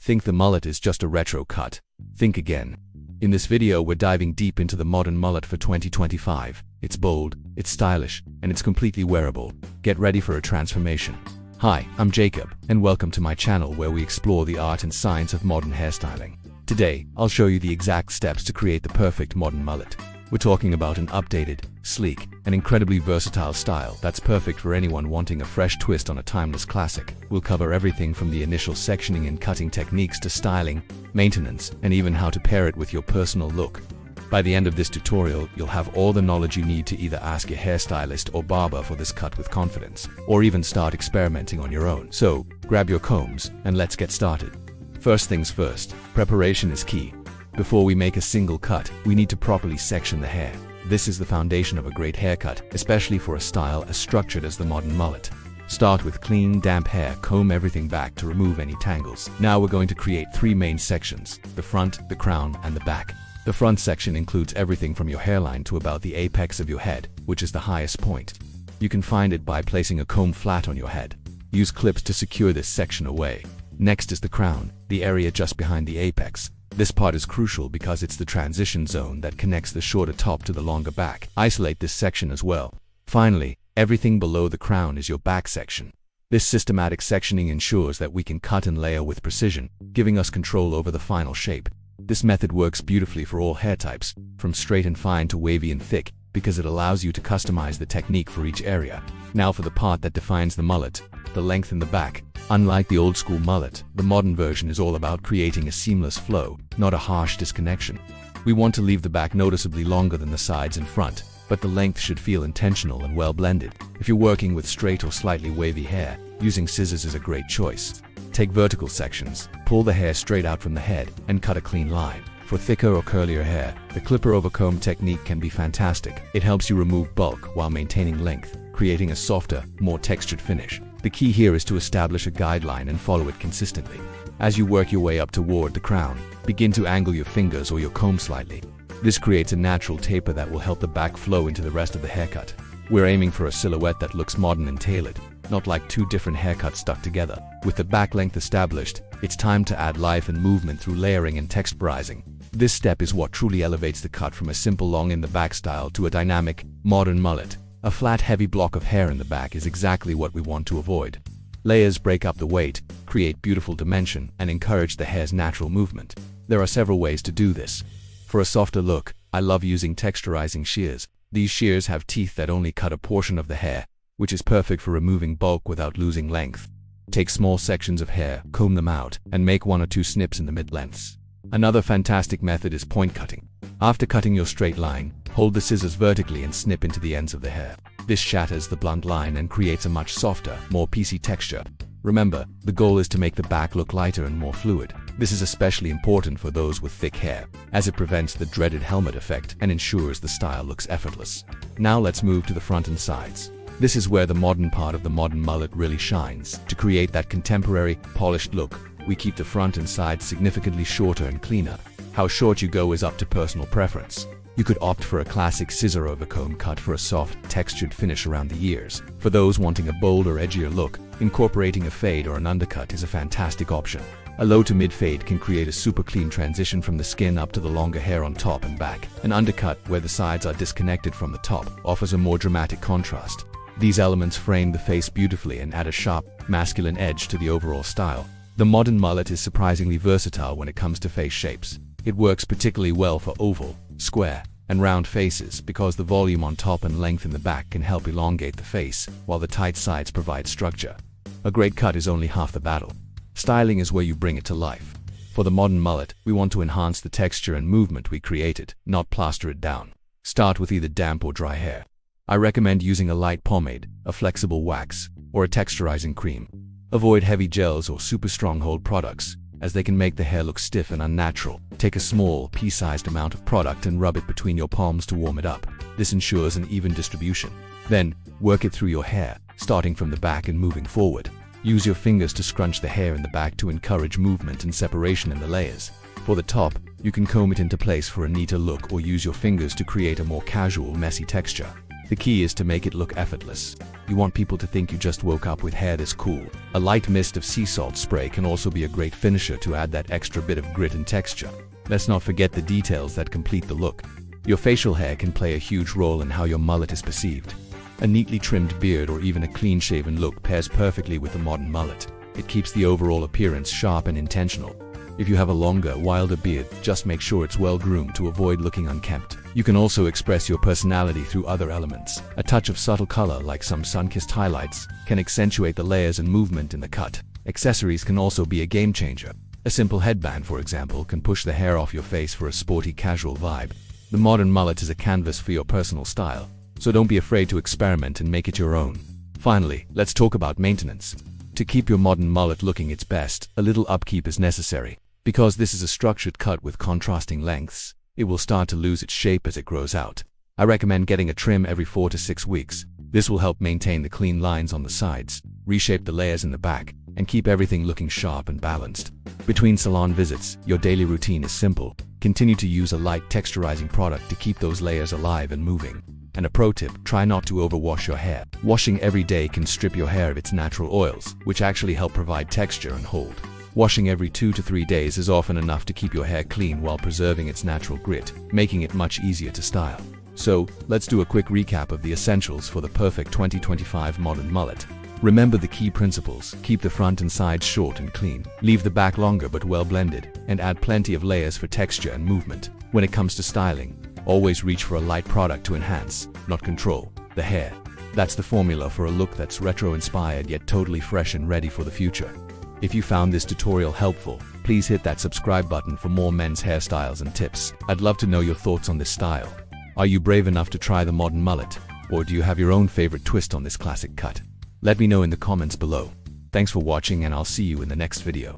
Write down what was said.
Think the mullet is just a retro cut? Think again. In this video, we're diving deep into the modern mullet for 2025. It's bold, it's stylish, and it's completely wearable. Get ready for a transformation. Hi, I'm Jacob, and welcome to my channel where we explore the art and science of modern hairstyling. Today, I'll show you the exact steps to create the perfect modern mullet. We're talking about an updated, sleek, and incredibly versatile style that's perfect for anyone wanting a fresh twist on a timeless classic. We'll cover everything from the initial sectioning and cutting techniques to styling, maintenance, and even how to pair it with your personal look. By the end of this tutorial, you'll have all the knowledge you need to either ask your hairstylist or barber for this cut with confidence, or even start experimenting on your own. So, grab your combs, and let's get started. First things first, preparation is key. Before we make a single cut, we need to properly section the hair. This is the foundation of a great haircut, especially for a style as structured as the modern mullet. Start with clean, damp hair, comb everything back to remove any tangles. Now we're going to create three main sections: the front, the crown, and the back. The front section includes everything from your hairline to about the apex of your head, which is the highest point. You can find it by placing a comb flat on your head. Use clips to secure this section away. Next is the crown, the area just behind the apex. This part is crucial because it's the transition zone that connects the shorter top to the longer back. Isolate this section as well. Finally, everything below the crown is your back section. This systematic sectioning ensures that we can cut and layer with precision, giving us control over the final shape. This method works beautifully for all hair types, from straight and fine to wavy and thick, because it allows you to customize the technique for each area. Now for the part that defines the mullet, the length in the back. Unlike the old-school mullet, the modern version is all about creating a seamless flow, not a harsh disconnection. We want to leave the back noticeably longer than the sides and front, but the length should feel intentional and well-blended. If you're working with straight or slightly wavy hair, using scissors is a great choice. Take vertical sections, pull the hair straight out from the head, and cut a clean line. For thicker or curlier hair, the clipper over comb technique can be fantastic. It helps you remove bulk while maintaining length, creating a softer, more textured finish. The key here is to establish a guideline and follow it consistently. As you work your way up toward the crown, begin to angle your fingers or your comb slightly. This creates a natural taper that will help the back flow into the rest of the haircut. We're aiming for a silhouette that looks modern and tailored, not like two different haircuts stuck together. With the back length established, it's time to add life and movement through layering and texturizing. This step is what truly elevates the cut from a simple long in the back style to a dynamic, modern mullet. A flat, heavy block of hair in the back is exactly what we want to avoid. Layers break up the weight, create beautiful dimension, and encourage the hair's natural movement. There are several ways to do this. For a softer look, I love using texturizing shears. These shears have teeth that only cut a portion of the hair, which is perfect for removing bulk without losing length. Take small sections of hair, comb them out, and make one or two snips in the mid-lengths. Another fantastic method is point cutting. After cutting your straight line, hold the scissors vertically and snip into the ends of the hair. This shatters the blunt line and creates a much softer, more piecey texture. Remember, the goal is to make the back look lighter and more fluid. This is especially important for those with thick hair, as it prevents the dreaded helmet effect and ensures the style looks effortless. Now let's move to the front and sides. This is where the modern part of the modern mullet really shines. To create that contemporary, polished look, we keep the front and sides significantly shorter and cleaner. How short you go is up to personal preference. You could opt for a classic scissor over comb cut for a soft, textured finish around the ears. For those wanting a bolder, edgier look, incorporating a fade or an undercut is a fantastic option. A low to mid fade can create a super clean transition from the skin up to the longer hair on top and back. An undercut, where the sides are disconnected from the top, offers a more dramatic contrast. These elements frame the face beautifully and add a sharp, masculine edge to the overall style. The modern mullet is surprisingly versatile when it comes to face shapes. It works particularly well for oval, square, and round faces because the volume on top and length in the back can help elongate the face, while the tight sides provide structure. A great cut is only half the battle. Styling is where you bring it to life. For the modern mullet, we want to enhance the texture and movement we created, not plaster it down. Start with either damp or dry hair. I recommend using a light pomade, a flexible wax, or a texturizing cream. Avoid heavy gels or super strong hold products, as they can make the hair look stiff and unnatural. Take a small, pea-sized amount of product and rub it between your palms to warm it up. This ensures an even distribution. Then, work it through your hair, starting from the back and moving forward. Use your fingers to scrunch the hair in the back to encourage movement and separation in the layers. For the top, you can comb it into place for a neater look or use your fingers to create a more casual, messy texture. The key is to make it look effortless. You want people to think you just woke up with hair this cool. A light mist of sea salt spray can also be a great finisher to add that extra bit of grit and texture. Let's not forget the details that complete the look. Your facial hair can play a huge role in how your mullet is perceived. A neatly trimmed beard or even a clean-shaven look pairs perfectly with the modern mullet. It keeps the overall appearance sharp and intentional. If you have a longer, wilder beard, just make sure it's well-groomed to avoid looking unkempt. You can also express your personality through other elements. A touch of subtle color, like some sun-kissed highlights, can accentuate the layers and movement in the cut. Accessories can also be a game-changer. A simple headband, for example, can push the hair off your face for a sporty, casual vibe. The modern mullet is a canvas for your personal style, so don't be afraid to experiment and make it your own. Finally, let's talk about maintenance. To keep your modern mullet looking its best, a little upkeep is necessary. Because this is a structured cut with contrasting lengths, it will start to lose its shape as it grows out. I recommend getting a trim every 4 to 6 weeks. This will help maintain the clean lines on the sides, reshape the layers in the back, and keep everything looking sharp and balanced. Between salon visits, your daily routine is simple. Continue to use a light texturizing product to keep those layers alive and moving. And a pro tip, try not to overwash your hair. Washing every day can strip your hair of its natural oils, which actually help provide texture and hold. Washing every 2 to 3 days is often enough to keep your hair clean while preserving its natural grit, making it much easier to style. So, let's do a quick recap of the essentials for the perfect 2025 modern mullet. Remember the key principles: keep the front and sides short and clean, leave the back longer but well blended, and add plenty of layers for texture and movement. When it comes to styling, always reach for a light product to enhance, not control, the hair. That's the formula for a look that's retro-inspired yet totally fresh and ready for the future. If you found this tutorial helpful, please hit that subscribe button for more men's hairstyles and tips. I'd love to know your thoughts on this style. Are you brave enough to try the modern mullet? Or do you have your own favorite twist on this classic cut? Let me know in the comments below. Thanks for watching, and I'll see you in the next video.